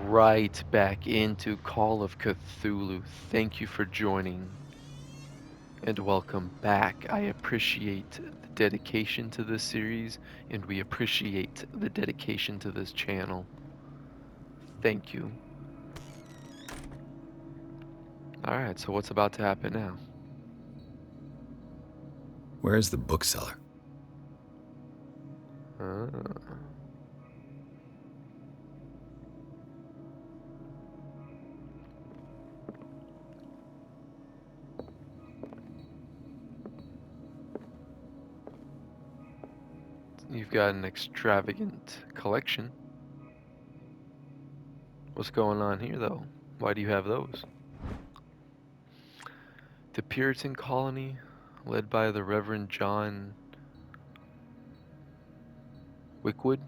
right back into Call of Cthulhu. Thank you for joining and welcome back. I appreciate the dedication to this series and we appreciate the dedication to this channel. Thank you. Alright, so what's about to happen now? Where is the bookseller? Uh, you've got an extravagant collection. What's going on here though? Why do you have those? The Puritan colony, led by the Reverend John Wickwood.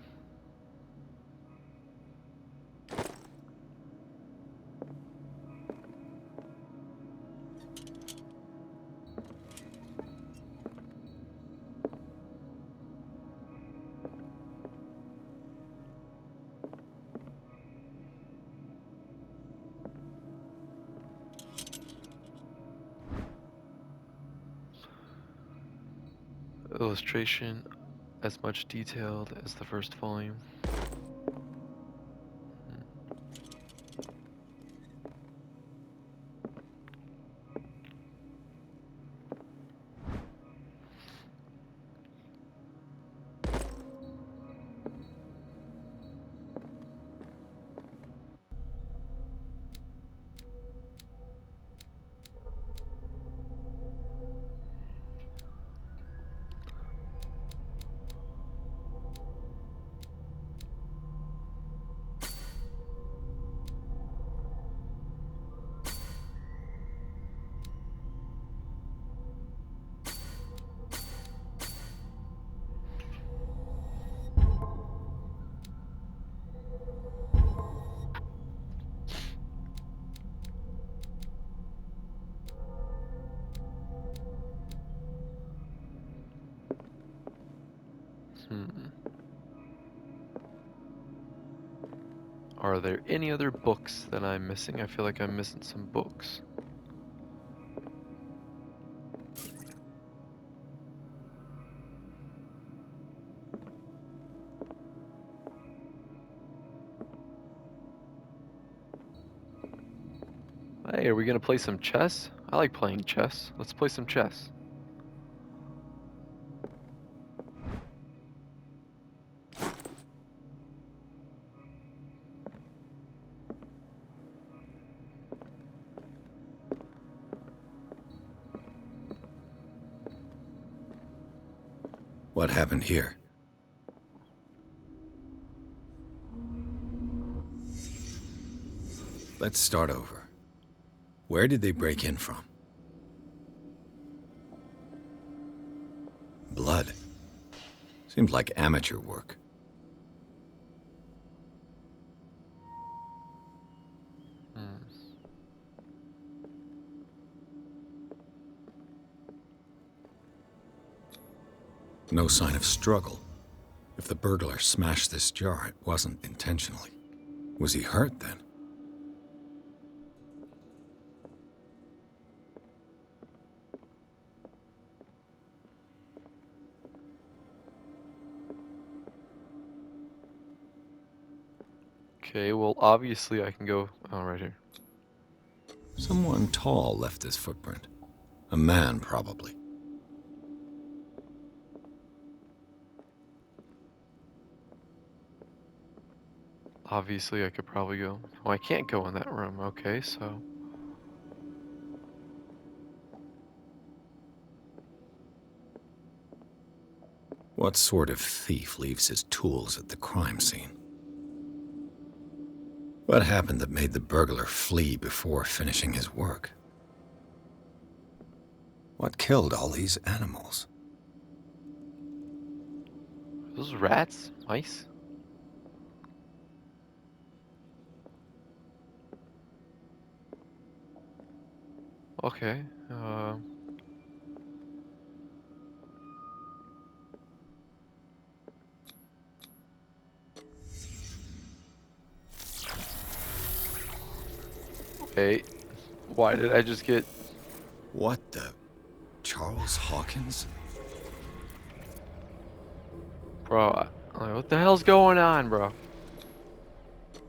Illustration as much detailed as the first volume. Are there any other books that I'm missing? I feel like I'm missing some books. Hey, are we gonna play some chess? I like playing chess. Let's play some chess. What happened here? Let's start over. Where did they break in from? Blood. Seems like amateur work. No sign of struggle. If the burglar smashed this jar, it wasn't intentionally. Was he hurt then? Okay, well obviously I can go, oh, right here. Someone tall left this footprint. A man, probably. Obviously I could probably go. Oh, I can't go in that room. Okay, so. What sort of thief leaves his tools at the crime scene? What happened that made the burglar flee before finishing his work? What killed all these animals? Those rats? Mice? Okay, Wait, why did I just get... What the? Charles Hawkins? Bro, like, what the hell's going on, bro?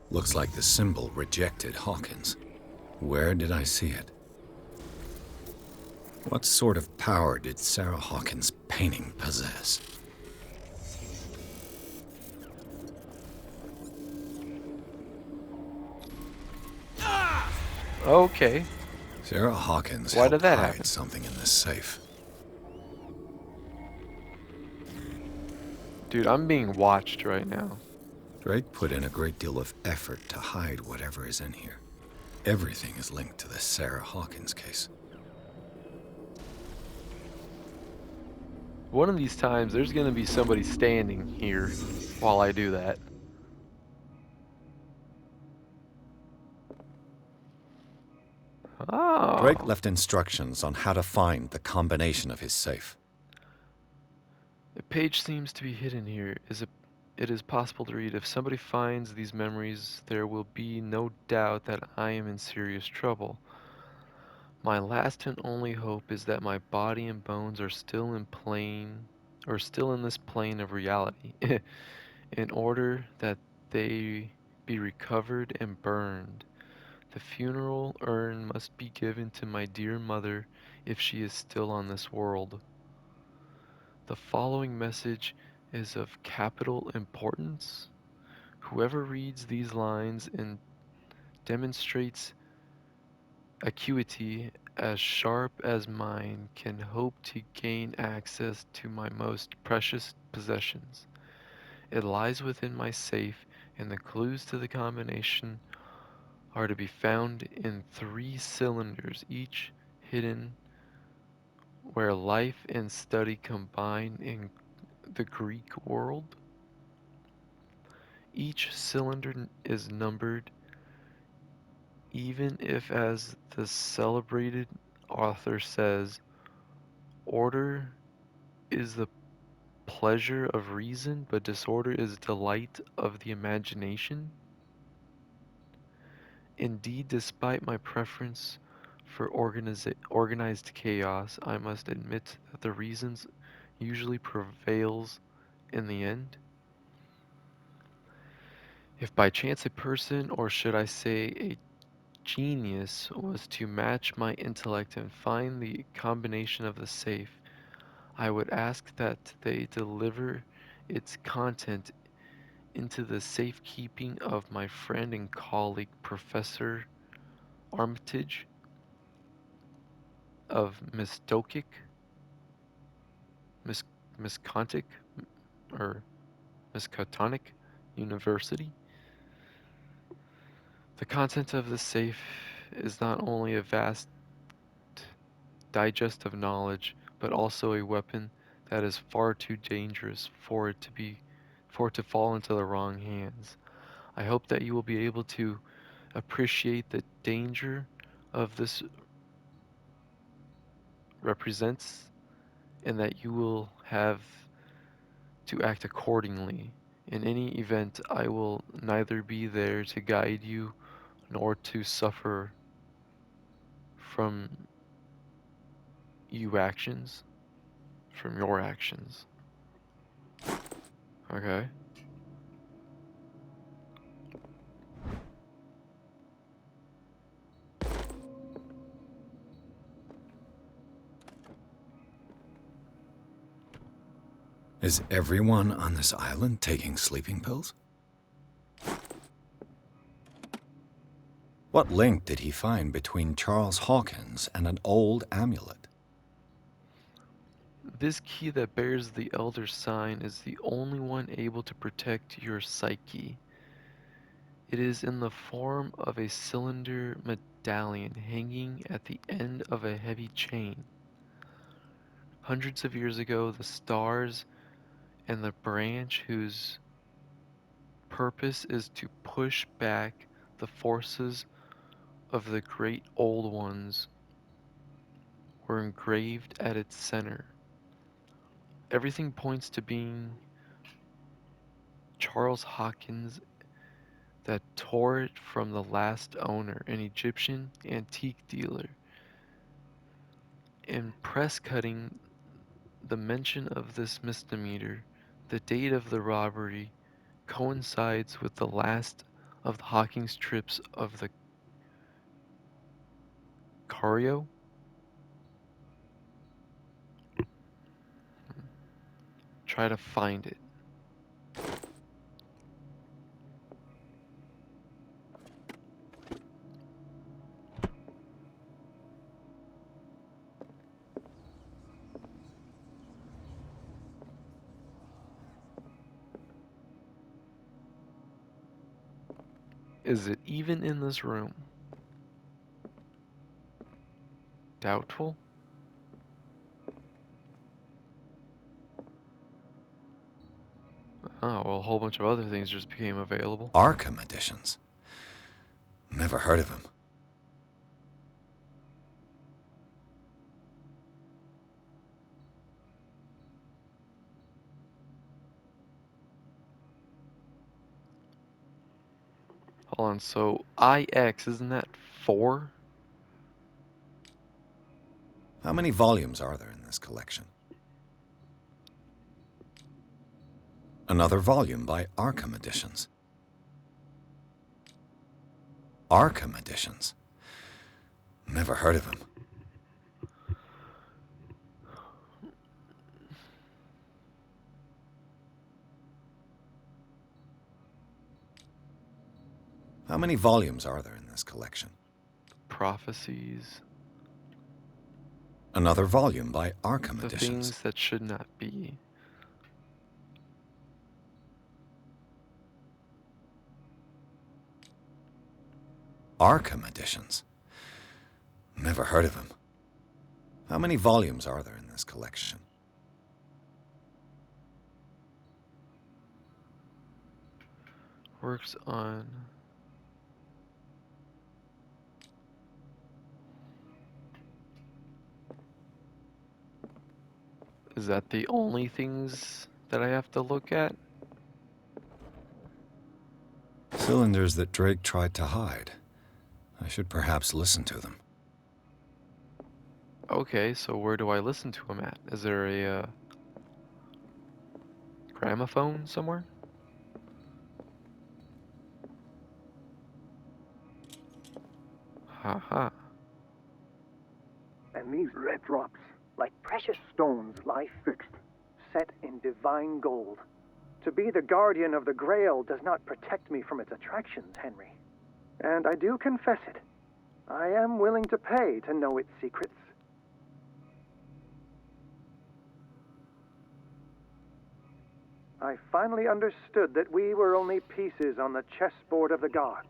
Looks like the symbol rejected Hawkins. Where did I see it? What sort of power did Sarah Hawkins' painting possess? Okay, Sarah Hawkins why did helped that hide happen? something in this safe. Dude, I'm being watched right now. Drake put in a great deal of effort to hide whatever is in here. Everything is linked to the Sarah Hawkins case. One of these times, there's gonna be somebody standing here while I do that. Drake Oh. left instructions on how to find the combination of his safe. A page seems to be hidden here. It is possible to read. If somebody finds these memories, there will be no doubt that I am in serious trouble. My last and only hope is that my body and bones are still still in this plane of reality, in order that they be recovered and burned. The funeral urn must be given to my dear mother if she is still on this world. The following message is of capital importance. Whoever reads these lines and demonstrates acuity as sharp as mine can hope to gain access to my most precious possessions. It lies within my safe, and the clues to the combination are to be found in 3 cylinders, each hidden where life and study combine in the Greek world. Each cylinder is numbered, even if, as the celebrated author says, order is the pleasure of reason, but disorder is delight of the imagination. Indeed, despite my preference for organized chaos, I must admit that the reasons usually prevails in the end. If by chance a person, or should I say a genius, was to match my intellect and find the combination of the safe, I would ask that they deliver its content into the safekeeping of my friend and colleague Professor Armitage of Mis- Miscontic, or Miskatonic University. The content of the safe is not only a vast digest of knowledge, but also a weapon that is far too dangerous for it to fall into the wrong hands. I hope that you will be able to appreciate the danger of this represents, and that you will have to act accordingly. In any event, I will neither be there to guide you nor to suffer from you actions, from your actions. Okay. Is everyone on this island taking sleeping pills? What link did he find between Charles Hawkins and an old amulet? This key that bears the Elder Sign is the only one able to protect your psyche. It is in the form of a cylinder medallion hanging at the end of a heavy chain. Hundreds of years ago, the stars and the branch whose purpose is to push back the forces of the great old ones were engraved at its center. Everything points to being Charles Hawkins that tore it from the last owner, an Egyptian antique dealer. In press cutting, the mention of this misdemeanor, the date of the robbery, coincides with the last of the Hawking's trips of the Cario. Try to find it. Is it even in this room? Doubtful? Oh, well, a whole bunch of other things just became available. Arkham editions. Never heard of him. Hold on, so IX, isn't that 4? How many volumes are there in this collection? Another volume by Arkham Editions. Arkham Editions. Never heard of him. How many volumes are there in this collection? Prophecies. Another volume by Arkham The Editions. things that should not be. Arkham Editions. Never heard of him. How many volumes are there in this collection? Works on... Is that the only things that I have to look at? Cylinders that Drake tried to hide. I should perhaps listen to them. Okay, so where do I listen to him at? Is there a gramophone somewhere? Haha. And these red drops, like precious stones, lie fixed, set in divine gold. To be the guardian of the Grail does not protect me from its attractions, Henry. And I do confess it. I am willing to pay to know its secrets. I finally understood that we were only pieces on the chessboard of the gods.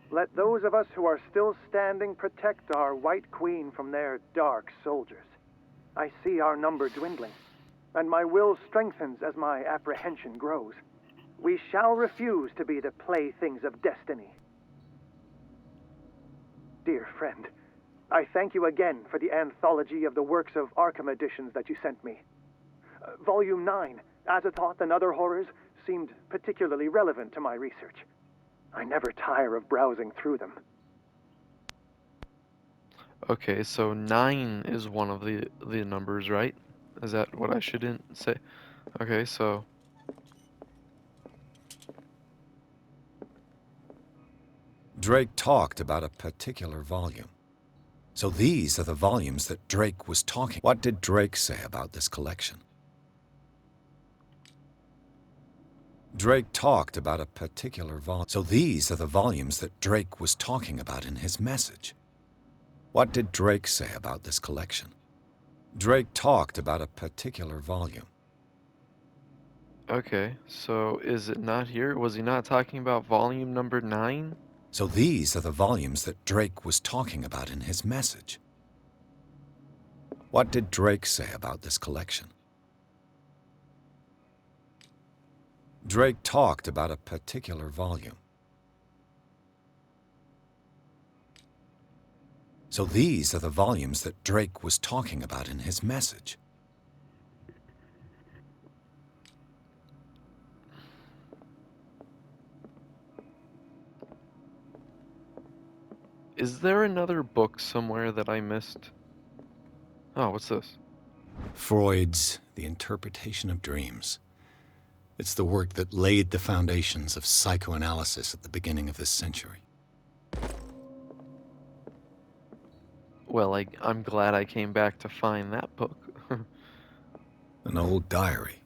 Let those of us who are still standing protect our White Queen from their dark soldiers. I see our number dwindling, and my will strengthens as my apprehension grows. We shall refuse to be the playthings of destiny. Dear friend, I thank you again for the anthology of the works of Arkham editions that you sent me. Volume 9, Azathoth and Other Horrors, seemed particularly relevant to my research. I never tire of browsing through them. Okay, so 9 is one of the numbers, right? Is that what I shouldn't say? Okay, so... Drake talked about a particular volume. So these are the volumes that Drake was talking. What did Drake say about this collection? Drake talked about a particular volume. So these are the volumes that Drake was talking about in his message. What did Drake say about this collection? Drake talked about a particular volume. Okay, so is it not here? Was he not talking about volume number 9? So these are the volumes that Drake was talking about in his message. What did Drake say about this collection? Drake talked about a particular volume. So these are the volumes that Drake was talking about in his message. Is there another book somewhere that I missed? Oh, what's this? Freud's The Interpretation of Dreams. It's the work that laid the foundations of psychoanalysis at the beginning of this century. Well, I'm glad I came back to find that book. An old diary.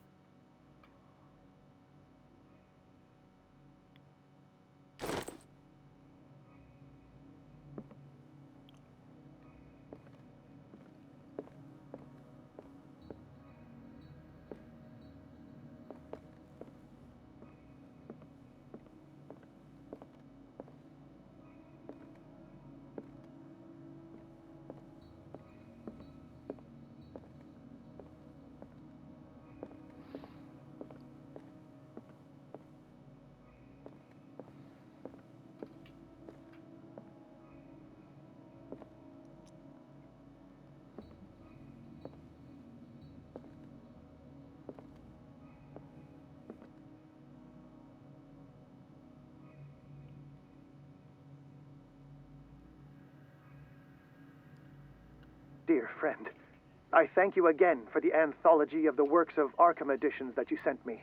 Dear friend, I thank you again for the anthology of the works of Arkham editions that you sent me.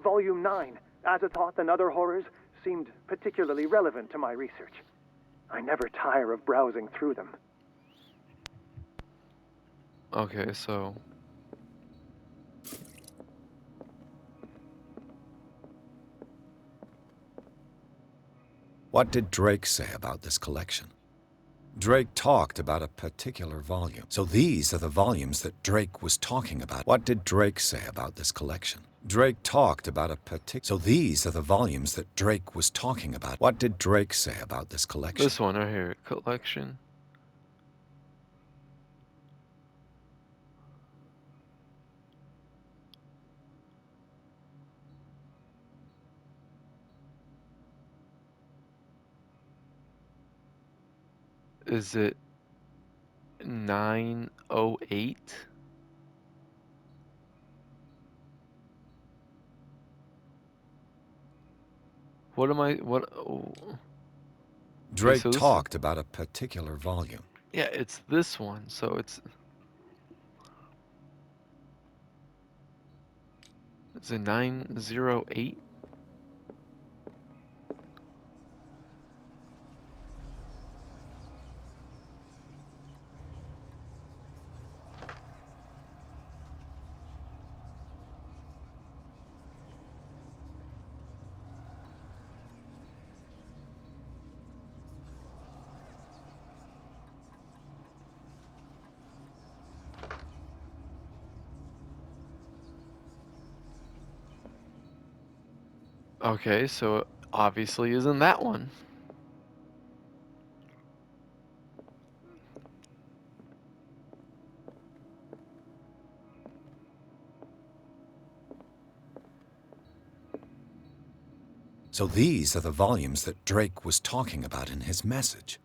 Volume 9, Azathoth and Other Horrors, seemed particularly relevant to my research. I never tire of browsing through them. Okay, so What did Drake say about this collection? Drake talked about a particular volume. So these are the volumes that Drake was talking about. What did Drake say about this collection? Drake talked about a particular... So these are the volumes that Drake was talking about. What did Drake say about this collection? this one right here, collection. Is it 908? What am I, what, oh. Drake so talked about a particular volume. yeah, it's this one, so it's a 908? Okay, so it obviously isn't that one. So these are the volumes that Drake was talking about in his message.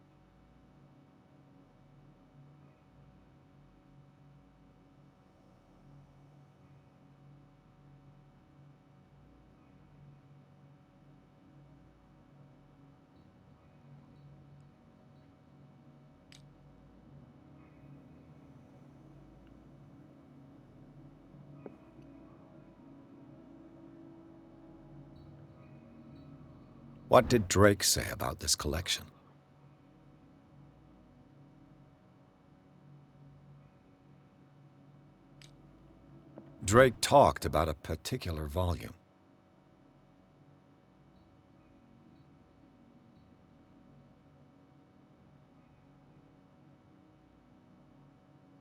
What did Drake say about this collection? Drake talked about a particular volume.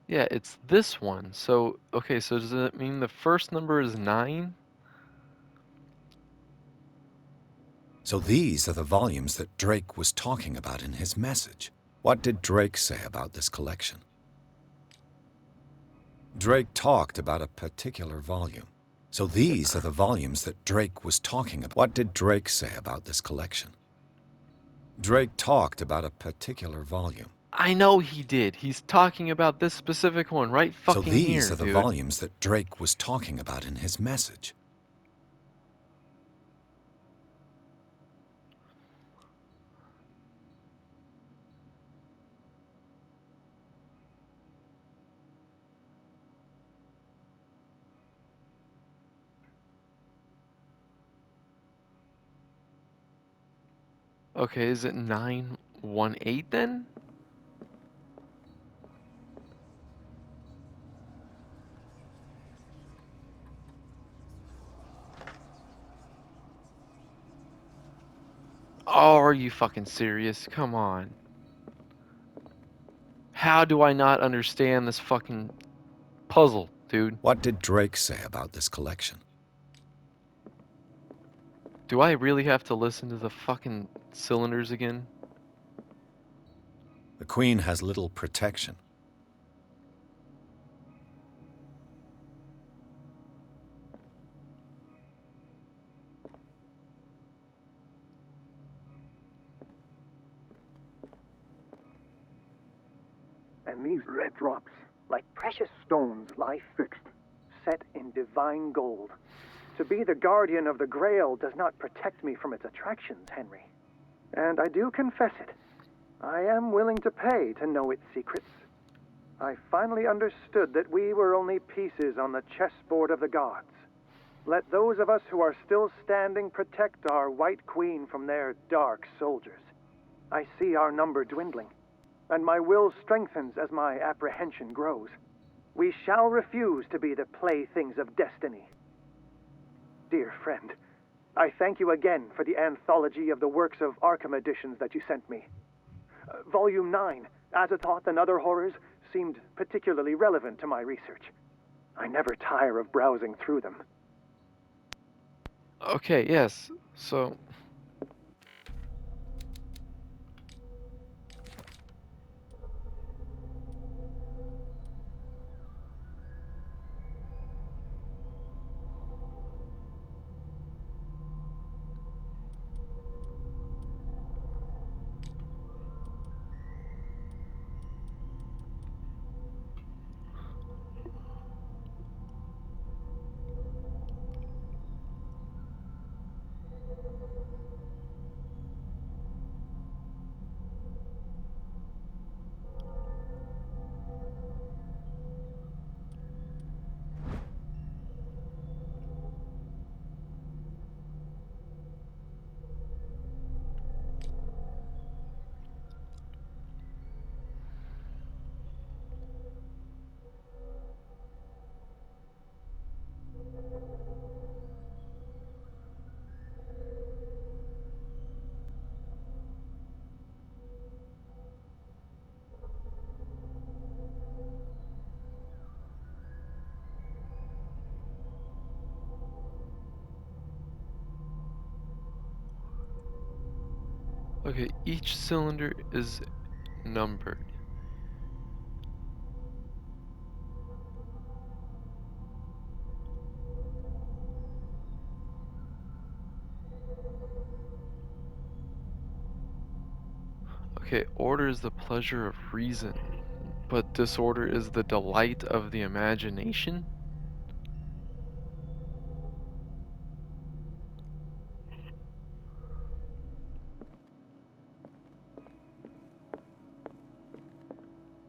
Yeah, it's this one. So, okay, so does it mean the first number is 9? So these are the volumes that Drake was talking about in his message. What did Drake say about this collection? Drake talked about a particular volume. So these are the volumes that Drake was talking about. What did Drake say about this collection? Drake talked about a particular volume. I know he did. He's talking about this specific one right So fucking these here, are the dude. volumes that Drake was talking about in his message. Okay, is it 918 then? Oh, are you fucking serious? Come on. How do I not understand this fucking puzzle, dude? What did Drake say about this collection? Do I really have to listen to the fucking cylinders again? The Queen has little protection. And these red drops, like precious stones, lie fixed, set in divine gold. To be the guardian of the Grail does not protect me from its attractions, Henry. And I do confess it. I am willing to pay to know its secrets. I finally understood that we were only pieces on the chessboard of the gods. Let those of us who are still standing protect our White Queen from their dark soldiers. I see our number dwindling, and my will strengthens as my apprehension grows. We shall refuse to be the playthings of destiny. Dear friend, I thank you again for the anthology of the works of Arkham editions that you sent me. Volume 9, Azathoth and Other Horrors, seemed particularly relevant to my research. I never tire of browsing through them. Okay, yes. So, okay, each cylinder is numbered. Okay, order is the pleasure of reason, but disorder is the delight of the imagination?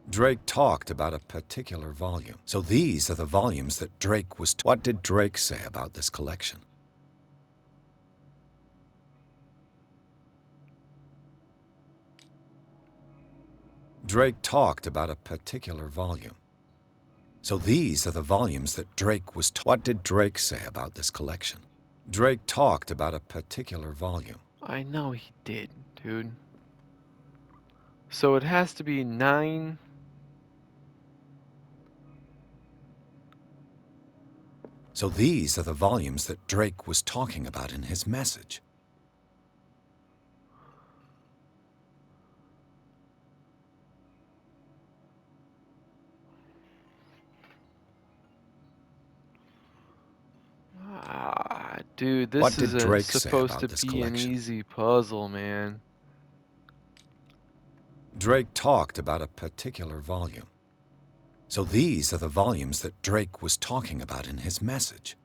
Drake talked about a particular volume. So these are the volumes that Drake was... What did Drake say about this collection? Drake talked about a particular volume. So these are the volumes that Drake was... What did Drake say about this collection? Drake talked about a particular volume. I know he did, dude. So it has to be 9. So these are the volumes that Drake was talking about in his message. Ah, dude, What this is did Drake say supposed to about this be an collection? easy puzzle, man. Drake talked about a particular volume. So these are the volumes that Drake was talking about in his message.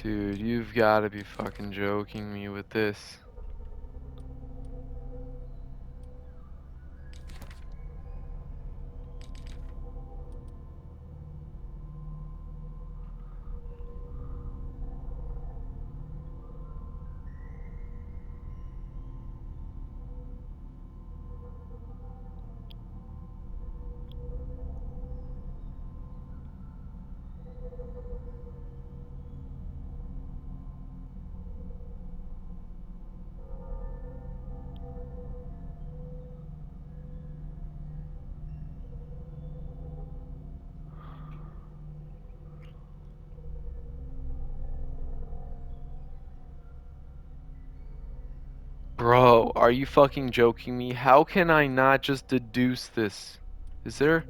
Dude, you've got to be fucking joking me with this. Bro, are you fucking joking me? How can I not just deduce this? Is there...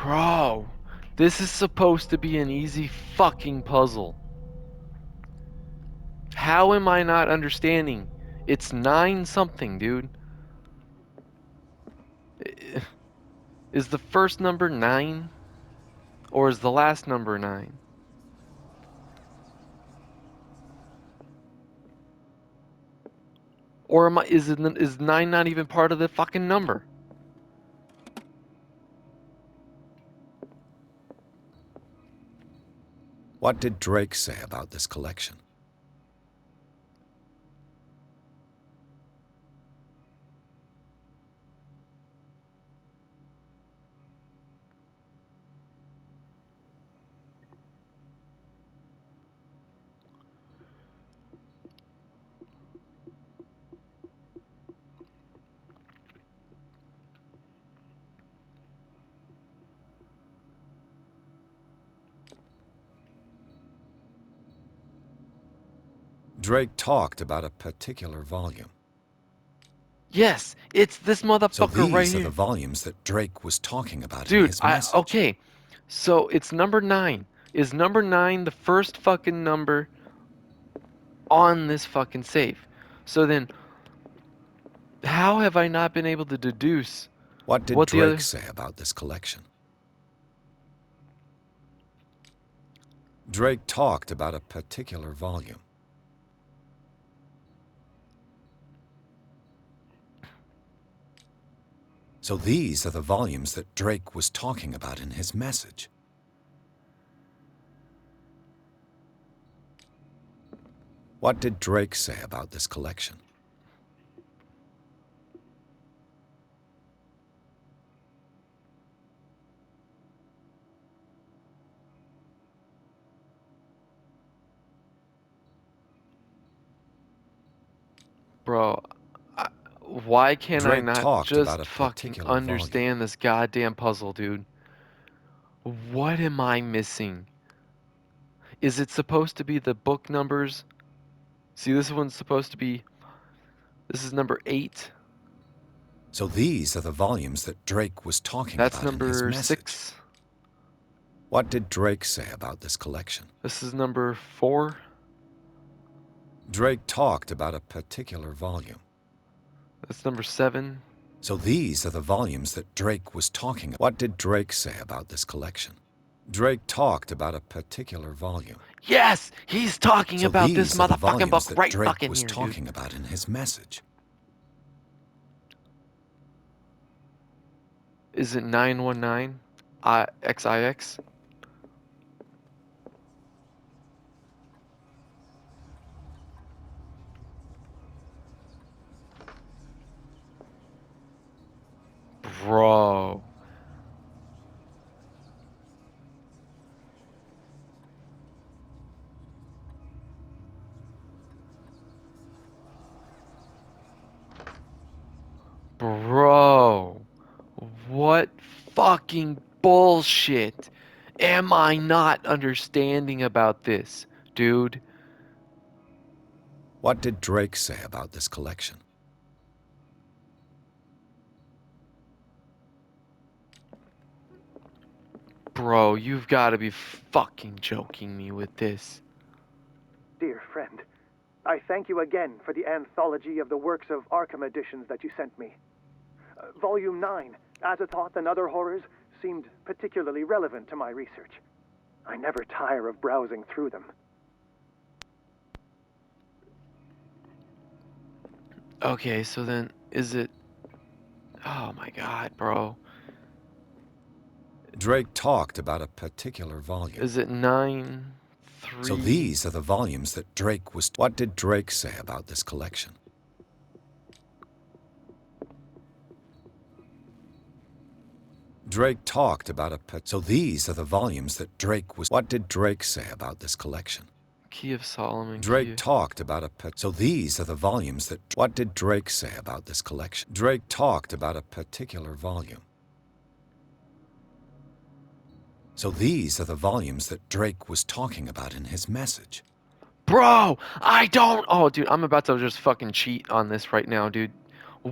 Bro, this is supposed to be an easy fucking puzzle. How am I not understanding? It's 9 something, dude. Is the first number 9? Or is the last number 9? Or is 9 not even part of the fucking number? What did Drake say about this collection? Drake talked about a particular volume. Yes, it's this So motherfucker right these are the here. volumes that Drake was talking about in Dude, his message. okay. So it's number 9. Is number 9 the first fucking number on this fucking safe? So then, how have I not been able to deduce What did what the Drake other... say about this collection? Drake talked about a particular volume. So these are the volumes that Drake was talking about in his message. What did Drake say about this collection? Bro, why can I Drake not talked about just a fucking particular volume. understand this goddamn puzzle, dude? What am I missing? Is it supposed to be the book numbers? See, this one's supposed to be... This is number 8. So these are the volumes that Drake was talking That's about in his number message. 6. What did Drake say about this collection? This is number 4. Drake talked about a particular volume. That's number 7. So these are the volumes that Drake was talking about. What did Drake say about this collection? Drake talked about a particular volume. Yes! He's talking So about this these are the motherfucking volumes book that right Drake fucking was here, dude. talking about in his message. Is it 919? XIX? Bro. Bro. What fucking bullshit am I not understanding about this, dude? What did Drake say about this collection? Bro, you've got to be fucking joking me with this. Dear friend, I thank you again for the anthology of the works of Arkham editions that you sent me. Volume 9, Azathoth and Other Horrors, seemed particularly relevant to my research. I never tire of browsing through them. Okay, so then is it... Oh my god, bro. Drake talked about a particular volume. Is it 9, 3... So these are the volumes that Drake was... What did Drake say about this collection? Drake talked about a... So these are the volumes that Drake was... What did Drake say about this collection? Key of Solomon. Drake talked about a... So these are the volumes that... What did Drake say about this collection? Drake talked about a particular volume. So these are the volumes that Drake was talking about in his message. Bro, I don't... Oh, dude, I'm about to just fucking cheat on this right now, dude.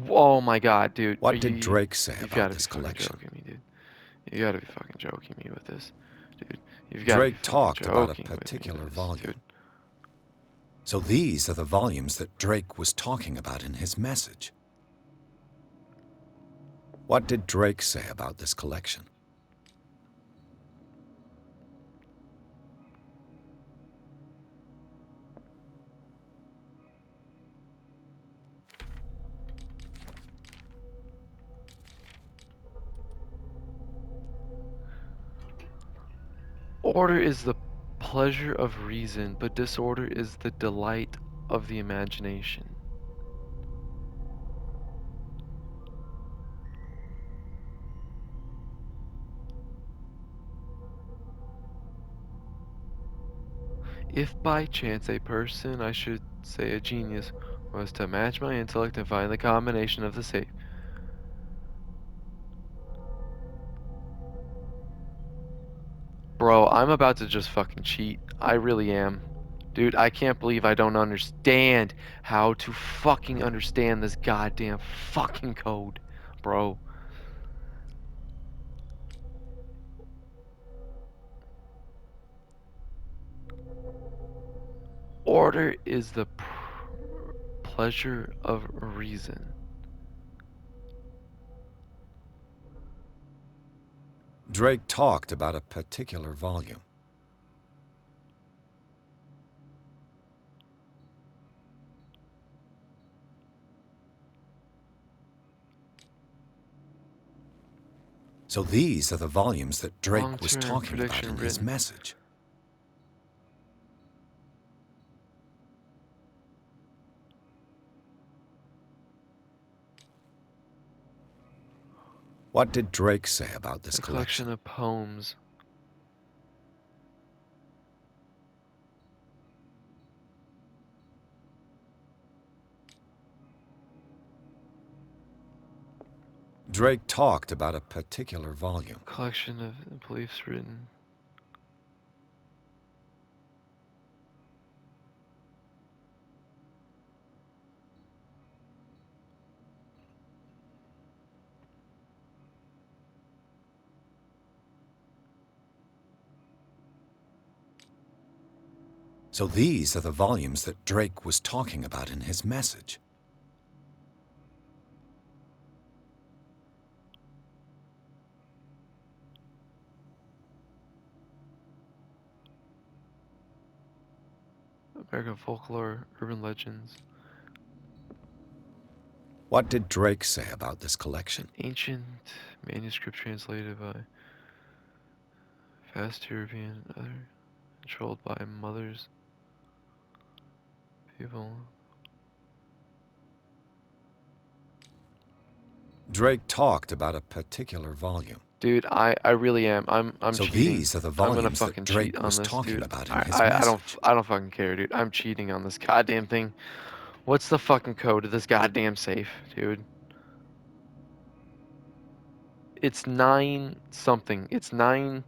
Oh my god, dude. What did Drake say You've about gotta this be fucking collection? joking me, dude. You gotta be fucking joking me with this, dude. You've gotta Drake be fucking talked about a joking with me particular with this, volume. dude. So these are the volumes that Drake was talking about in his message. What did Drake say about this collection? Order is the pleasure of reason, but disorder is the delight of the imagination. If by chance a person, I should say a genius, was to match my intellect and find the combination of the safe, bro, I'm about to just fucking cheat. I really am. Dude, I can't believe I don't understand how to fucking understand this goddamn fucking code, bro. Order is the pleasure of reason. Drake talked about a particular volume. So these are the volumes that Drake was Long-term talking about prediction in his written. message. What did Drake say about this A collection collection? of poems. Drake talked about a particular volume. Collection of beliefs written. So these are the volumes that Drake was talking about in his message. American folklore, urban legends. What did Drake say about this collection? Ancient manuscript translated by fast European, other controlled by mothers, people. Drake talked about a particular volume. Dude, I really am. I'm So cheating. these are the I'm gonna volumes that fucking cheat Drake on was this, talking dude. about in his message. I don't fucking care, dude. I'm cheating on this goddamn thing. What's the fucking code of this goddamn safe, dude? It's 9 something. It's 9.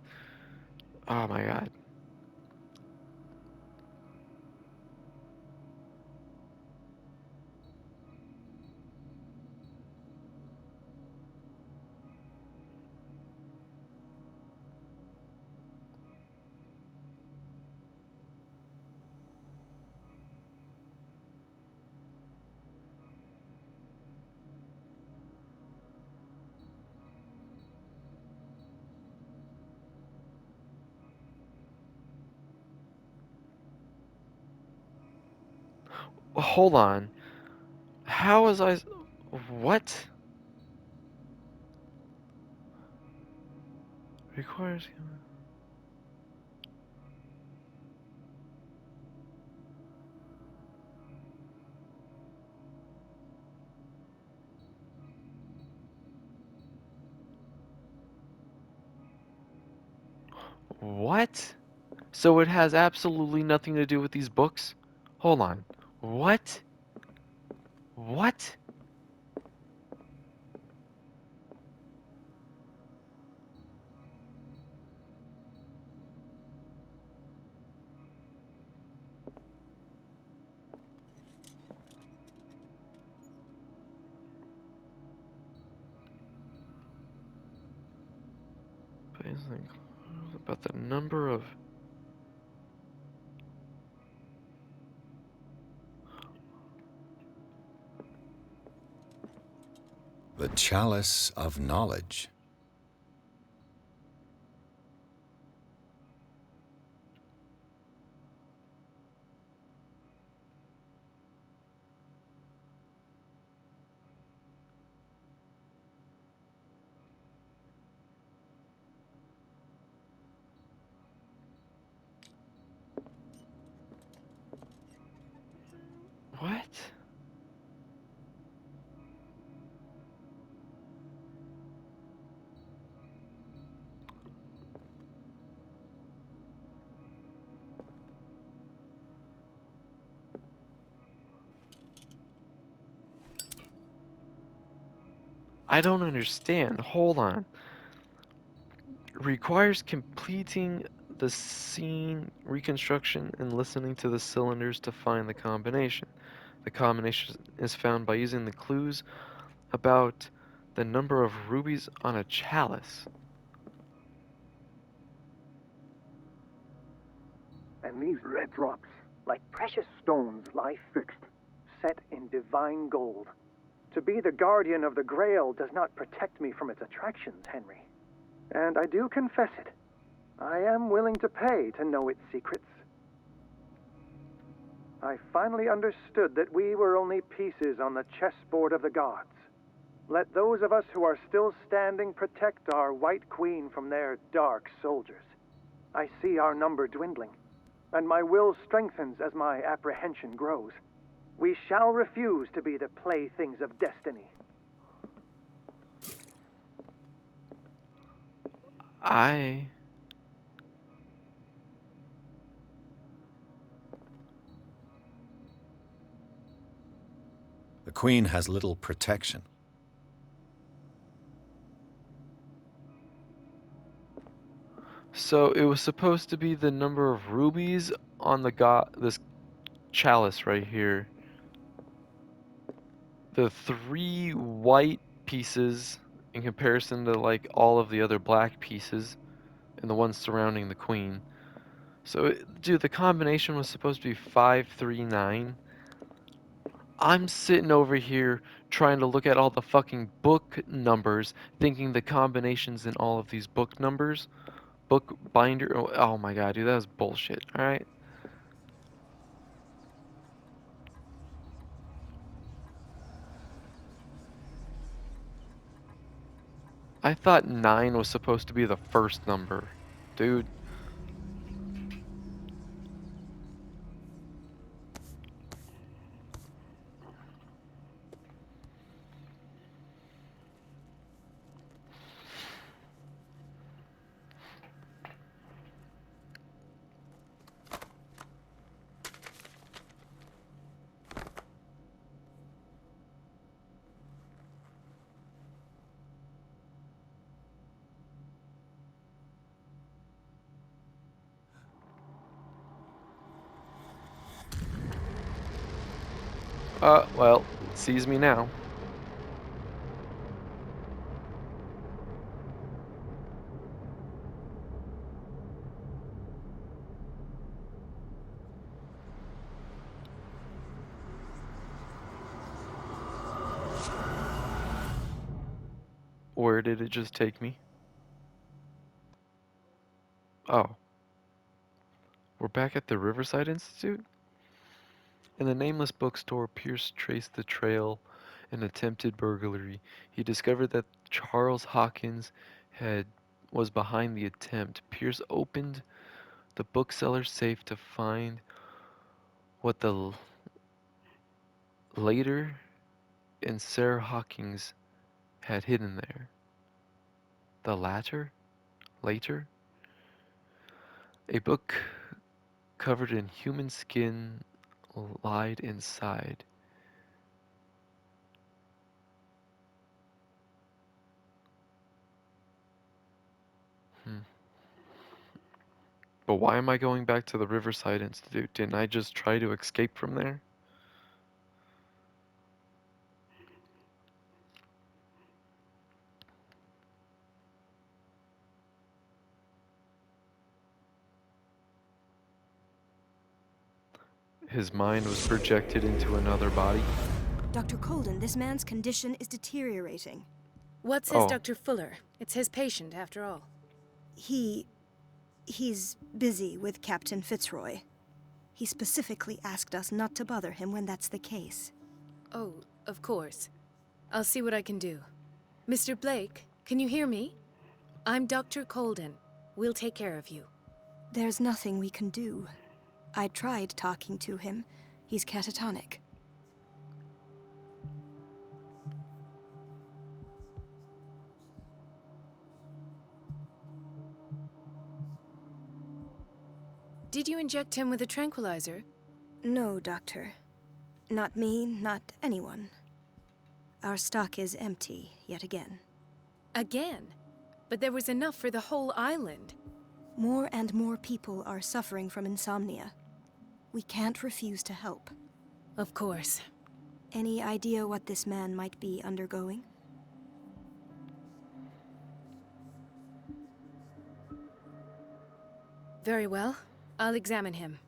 Oh my god. Hold on. How was I? What? Requires. What? So it has absolutely nothing to do with these books? Hold on. What? What? About the number of. The chalice of knowledge. What? I don't understand. Hold on. Requires completing the scene reconstruction and listening to the cylinders to find the combination. The combination is found by using the clues about the number of rubies on a chalice. And these red drops, like precious stones, lie fixed, set in divine gold. To be the guardian of the Grail does not protect me from its attractions, Henry. And I do confess it. I am willing to pay to know its secrets. I finally understood that we were only pieces on the chessboard of the gods. Let those of us who are still standing protect our White Queen from their dark soldiers. I see our number dwindling, and my will strengthens as my apprehension grows. We shall refuse to be the playthings of destiny. I. The queen has little protection. So it was supposed to be the number of rubies on this chalice right here. The 3 white pieces in comparison to like all of the other black pieces and the ones surrounding the queen. So dude, the combination was supposed to be 539. I'm sitting over here trying to look at all the fucking book numbers, thinking the combinations in all of these book numbers, book binder. Oh my god, dude, that was bullshit. All right. I thought 9 was supposed to be the first number. Dude. Well, it sees me now. Where did it just take me? Oh, we're back at the Riverside Institute? In the nameless bookstore, Pierce traced the trail an attempted burglary. He discovered that Charles Hawkins had was behind the attempt. Pierce opened the bookseller's safe to find what the later and Sarah Hawkins had hidden there. The latter? Later? A book covered in human skin lied inside. Hmm. But why am I going back to the Riverside Institute? Didn't I just try to escape from there? His mind was projected into another body. Dr. Colden, this man's condition is deteriorating. What says Oh, Dr. Fuller? It's his patient, after all. He's busy with Captain Fitzroy. He specifically asked us not to bother him when that's the case. Oh, of course. I'll see what I can do. Mr. Blake, can you hear me? I'm Dr. Colden. We'll take care of you. There's nothing we can do. I tried talking to him. He's catatonic. Did you inject him with a tranquilizer? No, Doctor. Not me, not anyone. Our stock is empty, yet again. Again? But there was enough for the whole island. More and more people are suffering from insomnia. We can't refuse to help. Of course. Any idea what this man might be undergoing? Very well. I'll examine him.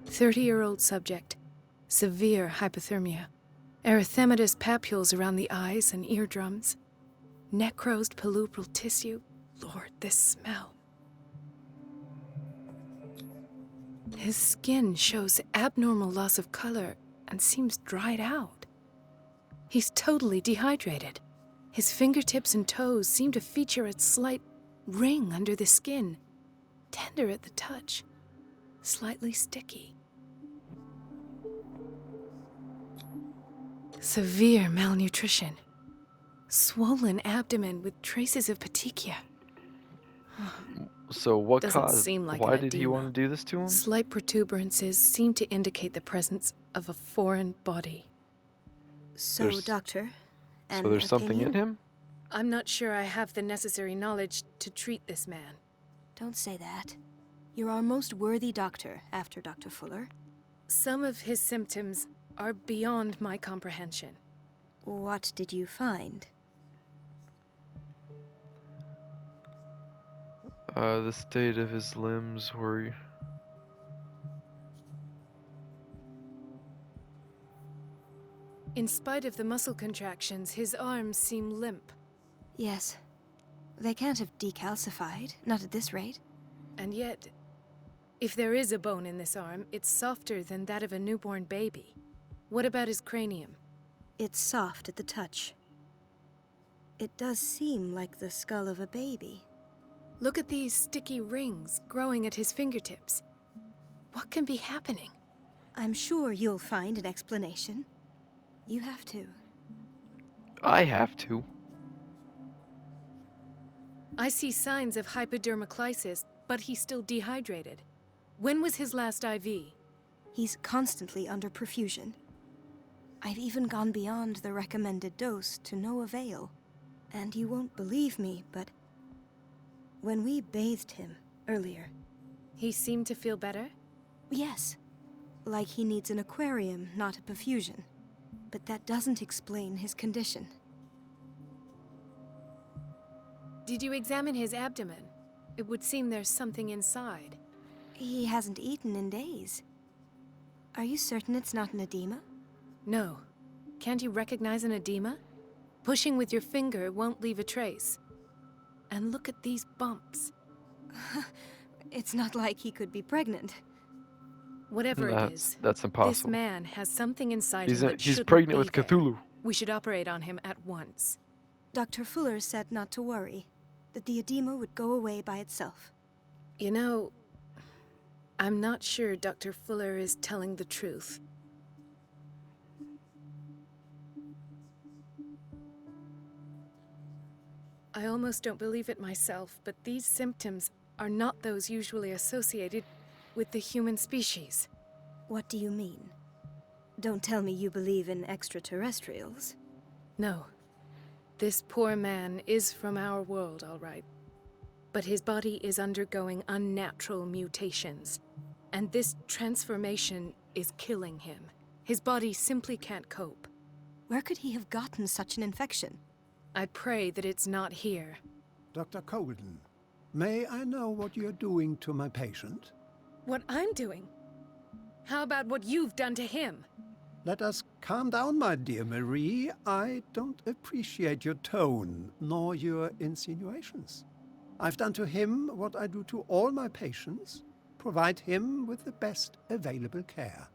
30-year-old subject. Severe hypothermia. Erythematous papules around the eyes and eardrums. Necrosed palpebral tissue. Lord, this smell. His skin shows abnormal loss of color and seems dried out. He's totally dehydrated. His fingertips and toes seem to feature a slight ring under the skin, tender at the touch, slightly sticky. Severe malnutrition. Swollen abdomen with traces of petechia. so what Doesn't caused? seem like Why an did he edema. want to do this to him? Slight protuberances seem to indicate the presence of a foreign body. So, There's- Doctor, So an there's something in opinion? him? I'm not sure I have the necessary knowledge to treat this man. Don't say that. You're our most worthy doctor after Dr. Fuller. Some of his symptoms are beyond my comprehension. What did you find? The state of his limbs were. In spite of the muscle contractions, his arms seem limp. Yes. They can't have decalcified, not at this rate. And yet, if there is a bone in this arm, it's softer than that of a newborn baby. What about his cranium? It's soft at the touch. It does seem like the skull of a baby. Look at these sticky rings growing at his fingertips. What can be happening? I'm sure you'll find an explanation. You have to. I have to. I see signs of hypodermoclysis, but he's still dehydrated. When was his last IV? He's constantly under perfusion. I've even gone beyond the recommended dose to no avail. And you won't believe me, but when we bathed him earlier, He seemed to feel better? Yes. Like he needs an aquarium, not a perfusion. But that doesn't explain his condition. Did you examine his abdomen? It would seem there's something inside. He hasn't eaten in days. Are you certain it's not an edema? No. Can't you recognize an edema? Pushing with your finger won't leave a trace. And look at these bumps. It's not like he could be pregnant. Whatever it is, That's this impossible. man has something inside He's him that he's shouldn't pregnant be with there. Cthulhu. We should operate on him at once. Dr. Fuller said not to worry, that the edema would go away by itself. You know, I'm not sure Dr. Fuller is telling the truth. I almost don't believe it myself, but these symptoms are not those usually associated with the human species. What do you mean? Don't tell me you believe in extraterrestrials. No. This poor man is from our world, all right. But his body is undergoing unnatural mutations. And this transformation is killing him. His body simply can't cope. Where could he have gotten such an infection? I pray that it's not here. Dr. Colden, may I know what you're doing to my patient? What I'm doing? How about what you've done to him? Let us calm down, my dear Marie. I don't appreciate your tone, nor your insinuations. I've done to him what I do to all my patients, provide him with the best available care.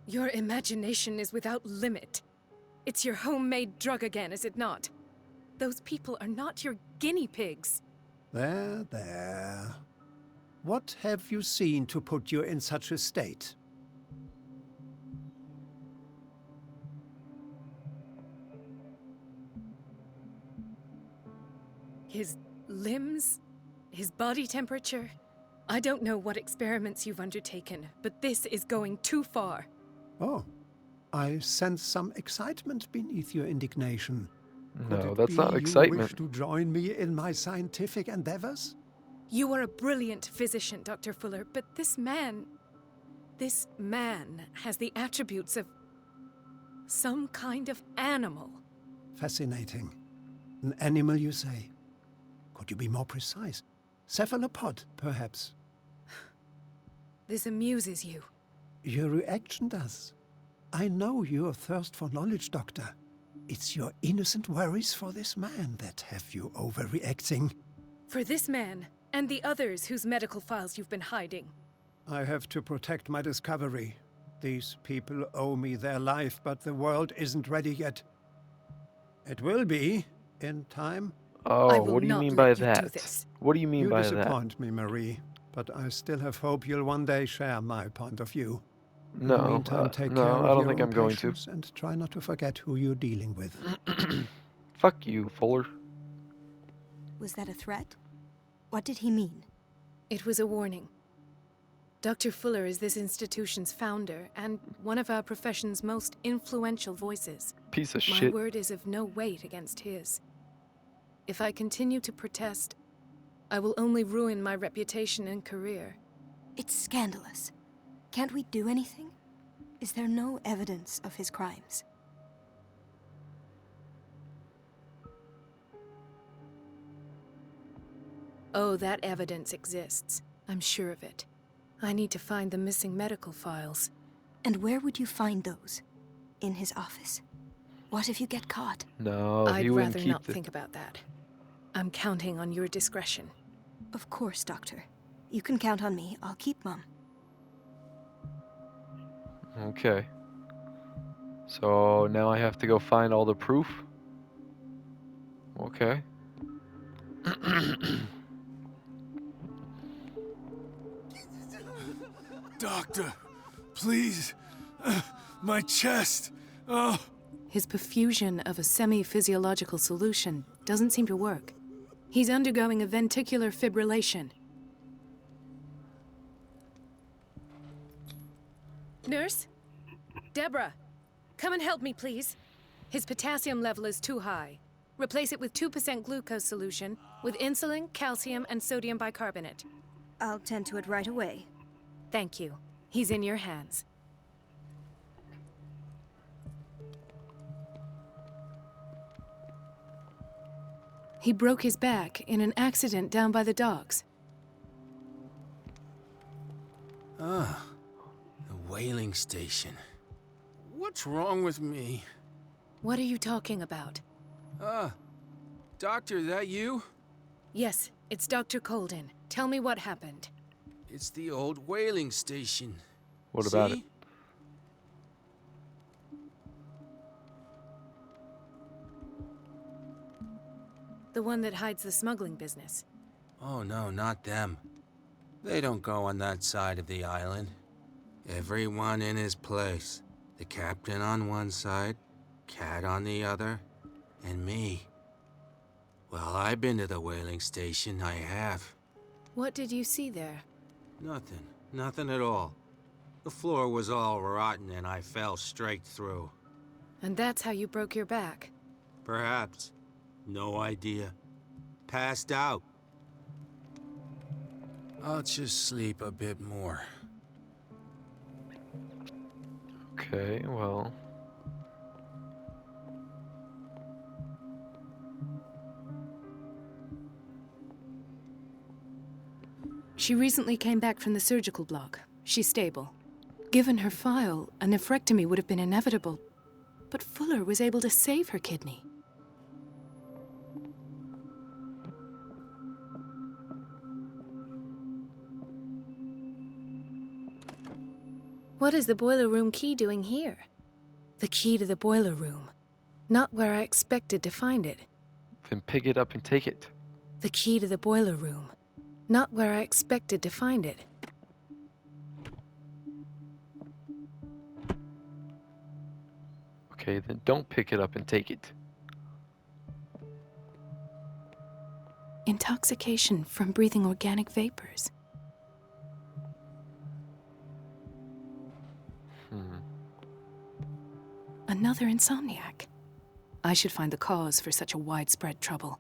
Your imagination is without limit. It's your homemade drug again, is it not? Those people are not your guinea pigs. There, there. What have you seen to put you in such a state? His limbs? His body temperature? I don't know what experiments you've undertaken, but this is going too far. Oh, I sense some excitement beneath your indignation. Could No, it that's be not you excitement. wish to join me in my scientific endeavors? You are a brilliant physician, Dr. Fuller, but this man has the attributes of some kind of animal. Fascinating. An animal, you say? Could you be more precise? Cephalopod, perhaps? This amuses you. Your reaction does. I know your thirst for knowledge, Doctor. It's your innocent worries for this man that have you overreacting. For this man, and the others whose medical files you've been hiding. I have to protect my discovery. These people owe me their life, but the world isn't ready yet. It will be, in time. Oh, will what do you not mean let by you do that? this. What do you mean You by that? disappoint me, Marie, but I still have hope you'll one day share my point of view. In No, the meantime, take no, care I of don't your think own I'm going to. patients and try not to forget who you're dealing with. Fuck you, Fuller. Was that a threat? What did he mean? It was a warning. Dr. Fuller is this institution's founder and one of our profession's most influential voices. Piece of My shit. word is of no weight against his. If I continue to protest, I will only ruin my reputation and career. It's scandalous. Can't we do anything? Is there no evidence of his crimes? Oh, that evidence exists. I'm sure of it. I need to find the missing medical files. And where would you find those? In his office? What if you get caught? No, I'd he wouldn't rather keep not think about that. I'm counting on your discretion. Of course, Doctor. You can count on me. I'll keep Mum. Okay. So now I have to go find all the proof? Okay. Doctor, please. My chest. Oh. His perfusion of a semi-physiological solution doesn't seem to work. He's undergoing a ventricular fibrillation. Nurse? Deborah, come and help me, please. His potassium level is too high. Replace it with 2% glucose solution with insulin, calcium, and sodium bicarbonate. I'll tend to it right away. Thank you. He's in your hands. He broke his back in an accident down by the docks. Ah, the whaling station. What's wrong with me? What are you talking about? Ah, Doctor, that you? Yes, it's Dr. Colden. Tell me what happened. It's the old whaling station. What about it? See? The one that hides the smuggling business. Oh no, not them. They don't go on that side of the island. Everyone in his place. The captain on one side, Cat on the other, and me. Well, I've been to the whaling station, I have. What did you see there? Nothing. Nothing at all. The floor was all rotten and I fell straight through. And that's how you broke your back. Perhaps. No idea. Passed out. I'll just sleep a bit more. Okay, well. She recently came back from the surgical block. She's stable. Given her file, a nephrectomy would have been inevitable. But Fuller was able to save her kidney. What is the boiler room key doing here? The key to the boiler room. Not where I expected to find it. Then pick it up and take it. The key to the boiler room. Not where I expected to find it. Okay, then don't pick it up and take it. Intoxication from breathing organic vapors. Another insomniac. I should find the cause for such a widespread trouble.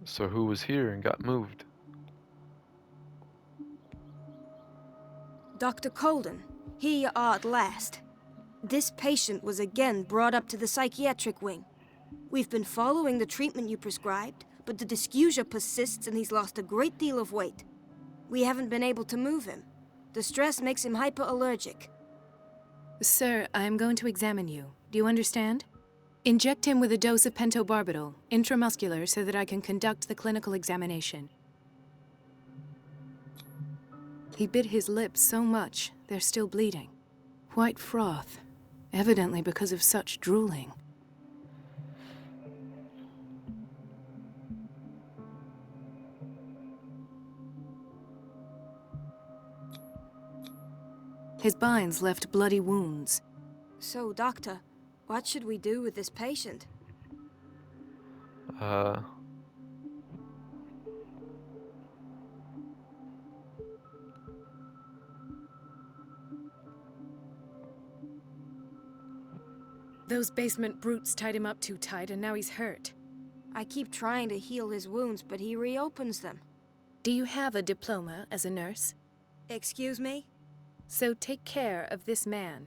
So who was here and got moved? Dr. Colden, here you are at last. This patient was again brought up to the psychiatric wing. We've been following the treatment you prescribed, but the dysgeusia persists and he's lost a great deal of weight. We haven't been able to move him. The stress makes him hyperallergic. Sir, I am going to examine you. Do you understand? Inject him with a dose of pentobarbital, intramuscular, so that I can conduct the clinical examination. He bit his lips so much, they're still bleeding. White froth, evidently because of such drooling. His binds left bloody wounds. So, Doctor, what should we do with this patient? Those basement brutes tied him up too tight, and now he's hurt. I keep trying to heal his wounds, but he reopens them. Do you have a diploma as a nurse? Excuse me? So take care of this man.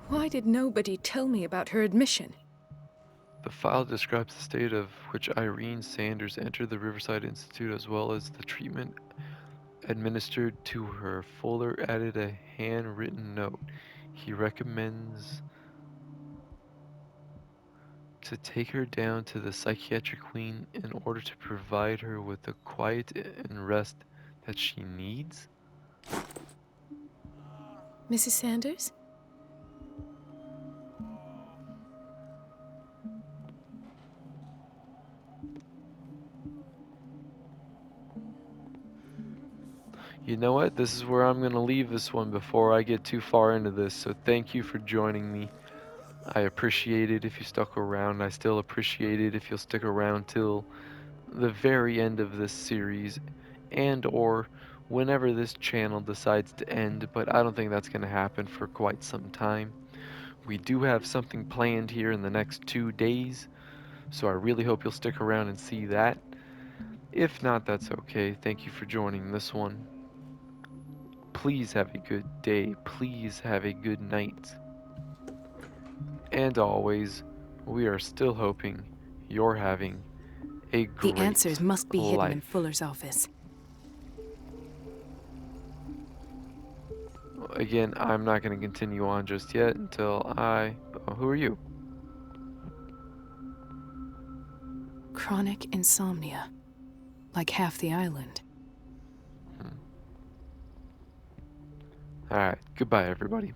Why did nobody tell me about her admission? The file describes the state of which Irene Sanders entered the Riverside Institute as well as the treatment administered to her. Fuller added a handwritten note. He recommends to take her down to the psychiatric wing in order to provide her with the quiet and rest that she needs. Mrs. Sanders? You know what? This is where I'm going to leave this one before I get too far into this, so thank you for joining me. I appreciate it if you stuck around. I still appreciate it if you'll stick around till the very end of this series and or whenever this channel decides to end, but I don't think that's going to happen for quite some time. We do have something planned here in the next 2 days, so I really hope you'll stick around and see that. If not, that's okay. Thank you for joining this one. Please have a good day. Please have a good night. And always, we are still hoping you're having a The answers great must be hidden in life. Fuller's office. Again, I'm not going to continue on just yet until who are you? Chronic insomnia. Like half the island. Alright, goodbye everybody.